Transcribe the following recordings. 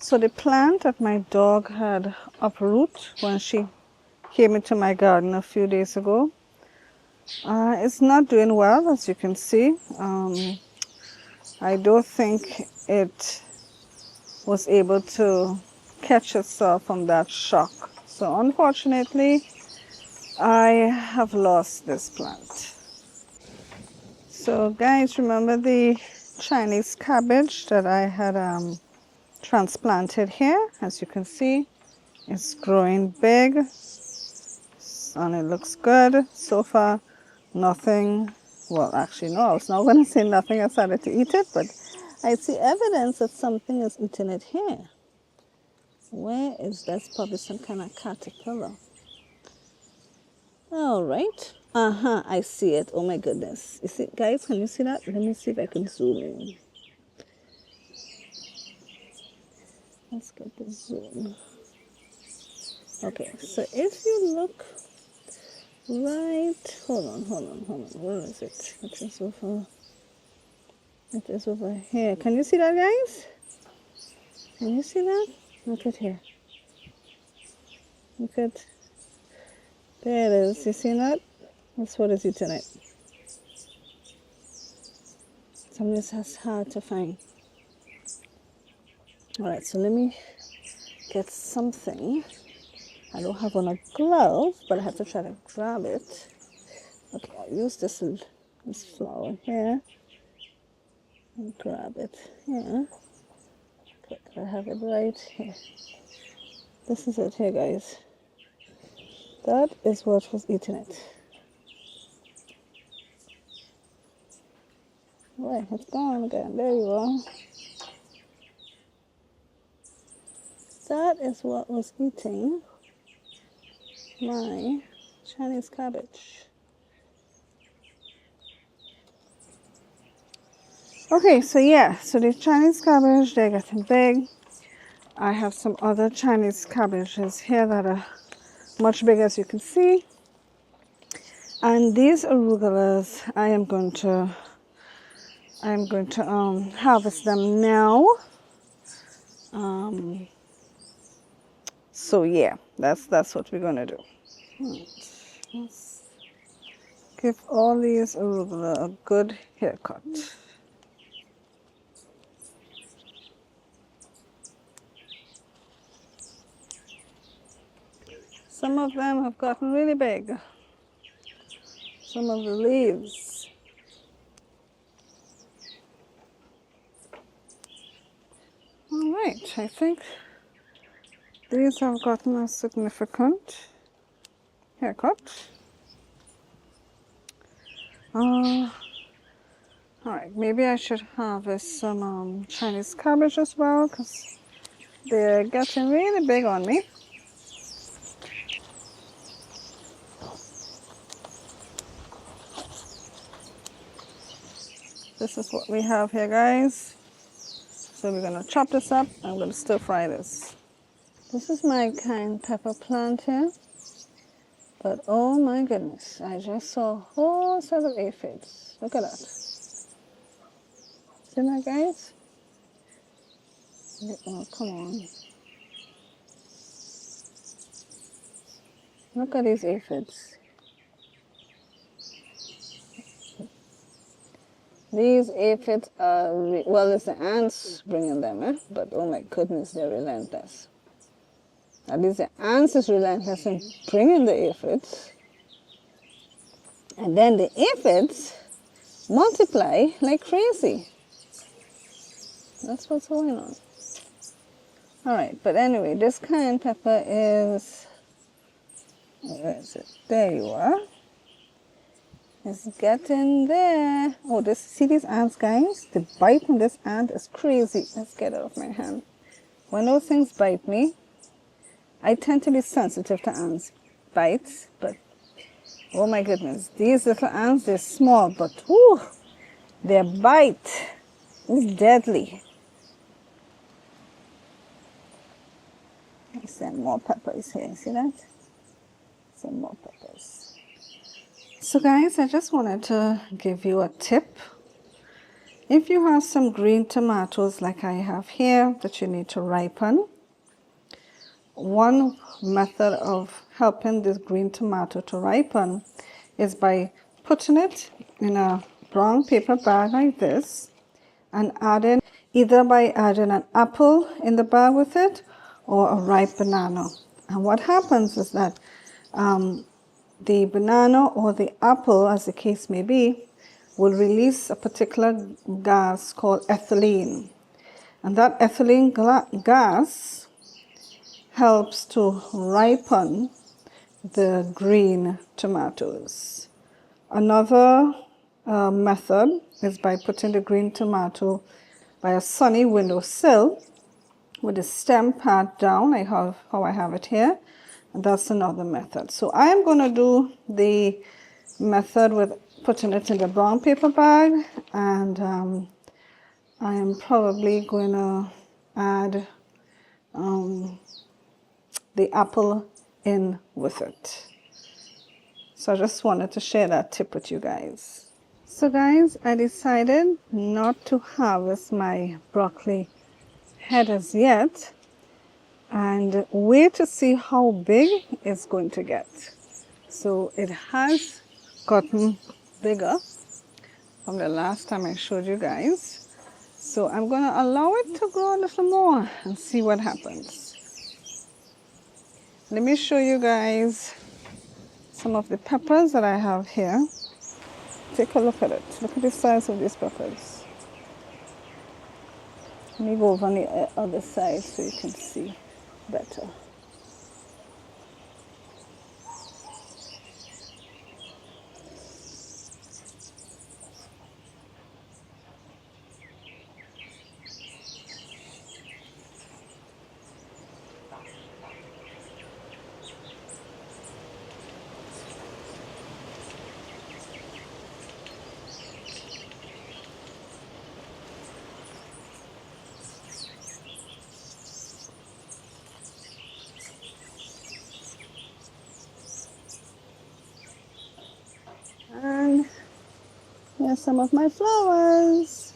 So the plant that my dog had uproot when she came into my garden a few days ago, it's not doing well, as you can see. I don't think it was able to catch itself from that shock. So unfortunately, I have lost this plant. So guys, remember the Chinese cabbage that I had transplanted here? As you can see, it's growing big and it looks good. So far, nothing, well actually no, I was not going to say nothing has started to eat it, but I see evidence that something is eating it here. Where is that? Probably some kind of caterpillar. All right. I see it. Oh my goodness. You see, guys, can you see that? Let me see if I can zoom in. Let's get the zoom. Okay, so if you look right, hold on. Where is it? It is over here. Can you see that, guys? Can you see that? Look at here. Look at, there it is. You see that? That's what is eating it. Some of this is hard to find. All right, so let me get something. I don't have on a glove, but I have to try to grab it. Okay, I'll use this flower here and grab it here. Okay, I have it right here. This is it here, guys. That is what was eating it. Right, it's gone again. There you are. That is what was eating my Chinese cabbage. Okay, so yeah, so the Chinese cabbage, they're getting big. I have some other Chinese cabbages here that are much bigger, as you can see. And these arugulas, I am going to harvest them now. So yeah, that's what we're gonna do. Right. Let's give all these arugula a good haircut. Some of them have gotten really big. Some of the leaves. All right, I think these have gotten a significant haircut. All right, maybe I should harvest some Chinese cabbage as well, because they're getting really big on me. This is what we have here, guys. So we're going to chop this up. I'm going to stir fry this. This is my cayenne pepper plant here. But oh my goodness, I just saw a whole set of aphids. Look at that. See that, guys? Oh, come on. Look at these aphids. These aphids are, well, it's the ants bringing them, but oh my goodness, they're relentless. At least the ants is relentless in bringing the aphids. And then the aphids multiply like crazy. That's what's going on. All right, but anyway, this cayenne pepper is, where is it? There you are. It's getting there. Oh, see these ants, guys? The bite from this ant is crazy. Let's get it off my hand. When those things bite me, I tend to be sensitive to ants' bites, but oh my goodness, these little ants, they're small, but whoo, their bite is deadly. Some more peppers here, see that? Some more peppers. So guys, I just wanted to give you a tip. If you have some green tomatoes like I have here that you need to ripen, one method of helping this green tomato to ripen is by putting it in a brown paper bag like this and adding, either by adding an apple in the bag with it or a ripe banana. And what happens is that the banana or the apple, as the case may be, will release a particular gas called ethylene. And that ethylene gas helps to ripen the green tomatoes. Another method is by putting the green tomato by a sunny windowsill with the stem part down, how I have it here. And that's another method. So I am going to do the method with putting it in the brown paper bag, and I am probably going to add the apple in with it. So I just wanted to share that tip with you guys. So guys, I decided not to harvest my broccoli head as yet and wait to see how big it's going to get. So it has gotten bigger from the last time I showed you guys. So I'm going to allow it to grow a little more and see what happens. Let me show you guys some of the peppers that I have here. Take a look at it. Look at the size of these peppers. Let me go over on the other side so you can see better. And here's some of my flowers.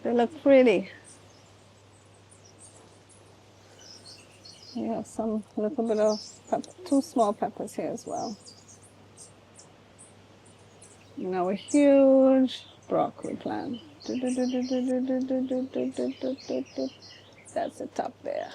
They look pretty. We have some little bit of two small peppers here as well. Now a huge broccoli plant. That's the top there.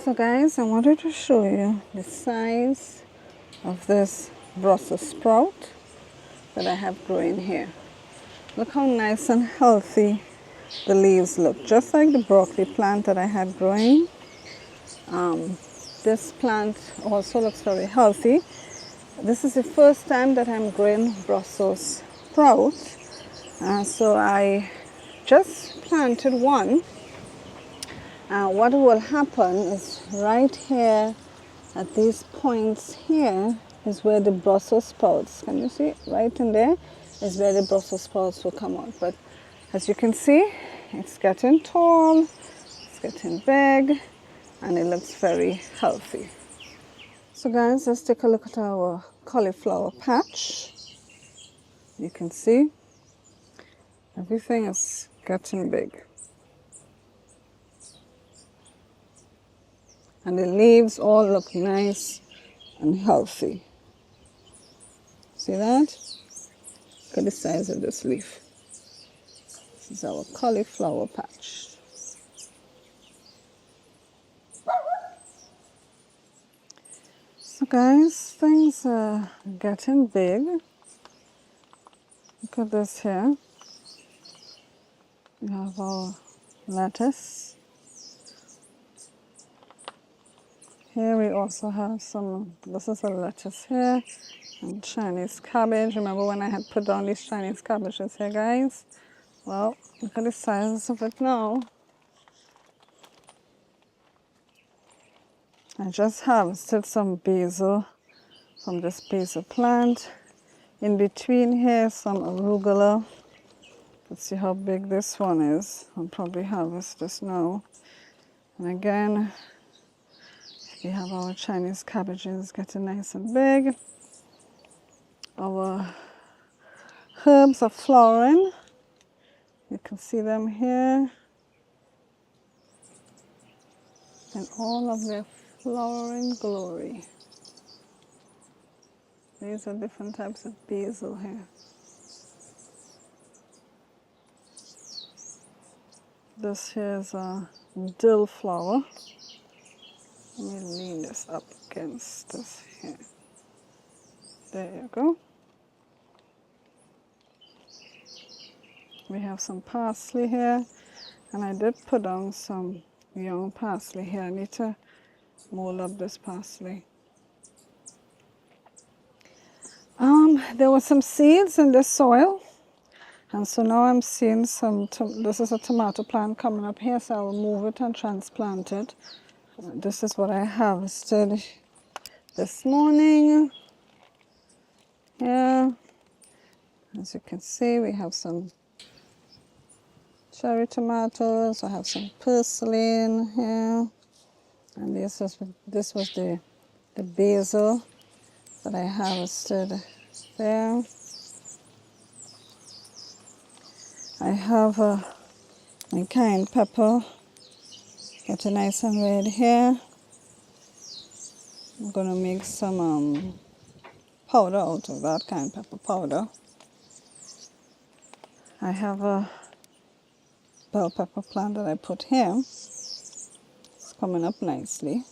So guys, I wanted to show you the size of this Brussels sprout that I have growing here. Look how nice and healthy the leaves look, just like the broccoli plant that I had growing. This plant also looks very healthy. This is the first time that I'm growing Brussels sprout, so I just planted one. What will happen is right here at these points here is where the Brussels sprouts, can you see? Right in there is where the Brussels sprouts will come out. But as you can see, it's getting tall, it's It's getting big and it looks very healthy. So guys, let's take a look at our cauliflower patch. You can see everything is getting big. And the leaves all look nice and healthy. See that? Look at the size of this leaf. This is our cauliflower patch. So guys, things are getting big. Look at this here. We have our lettuce. Here we also have some, this is a lettuce here, and Chinese cabbage. Remember when I had put down these Chinese cabbages here, guys? Well, look at the size of it now. I just harvested some basil from this basil plant. In between here, some arugula. Let's see how big this one is. I'll probably harvest this now. And again, we have our Chinese cabbages getting nice and big. Our herbs are flowering. You can see them here. In all of their flowering glory. These are different types of basil here. This here is a dill flower. Let me lean this up against this here. There you go. We have some parsley here, and I did put on some young parsley here. I need to mold up this parsley. There were some seeds in this soil, and so now I'm seeing some, this is a tomato plant coming up here, so I'll move it and transplant it. This is what I harvested this morning. Yeah, as you can see, we have some cherry tomatoes. I have some purslane here, and this was the basil that I harvested there. I have my cayenne pepper, getting nice and red here. I'm gonna make some powder out of that cayenne pepper powder. I have a bell pepper plant that I put here. It's coming up nicely.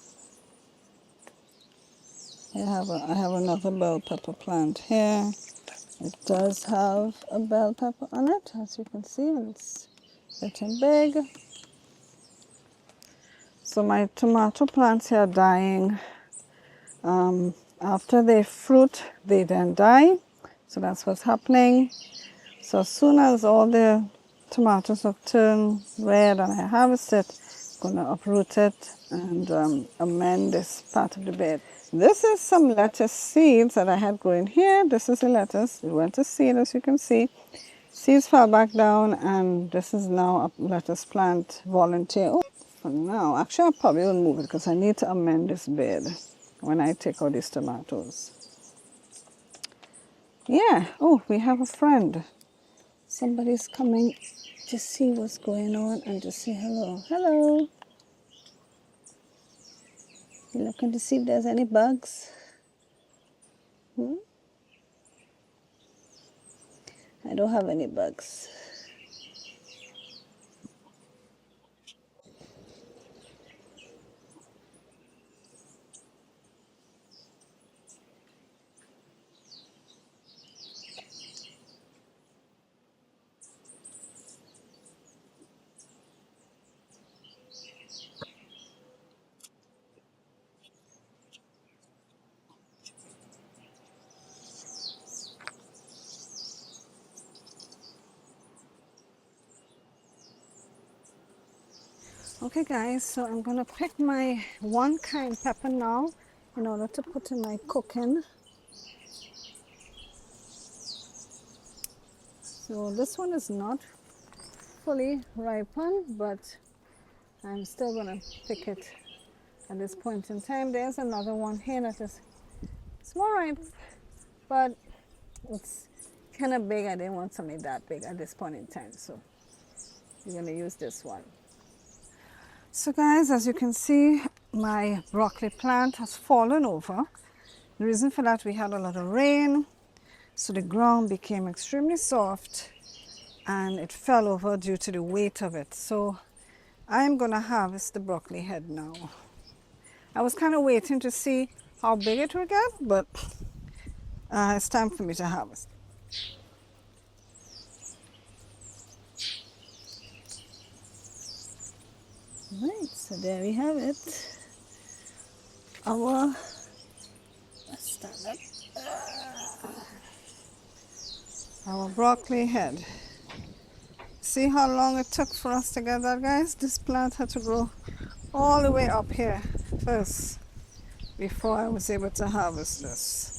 I have another bell pepper plant here. It does have a bell pepper on it, as you can see, and it's getting big. So my tomato plants here are dying. After they fruit, they then die. So that's what's happening. So as soon as all the tomatoes have turned red and I harvest it, I'm going to uproot it and amend this part of the bed. This is some lettuce seeds that I had growing here. This is the lettuce. It went to seed, as you can see. Seeds fell back down, and this is now a lettuce plant volunteer. Oh, for now, actually I probably will move it because I need to amend this bed when I take out these tomatoes. Yeah, oh, we have a friend. Somebody's coming to see what's going on and to say hello. Hello. You looking to see if there's any bugs? I don't have any bugs. Okay guys, so I'm gonna pick my one cayenne pepper now in order to put in my cooking. So this one is not fully ripened, but I'm still going to pick it at this point in time. There's another one here that is small, right? But it's kind of big. I didn't want something that big at this point in time, so we're going to use this one. So guys, as you can see, my broccoli plant has fallen over. The reason for that, we had a lot of rain, so the ground became extremely soft and it fell over due to the weight of it. So I'm going to harvest the broccoli head now. I was kind of waiting to see how big it would get, but it's time for me to harvest. Right, so there we have it. Let's stand up. Our broccoli head. See how long it took for us to get that, guys? This plant had to grow all the way up here first before I was able to harvest this.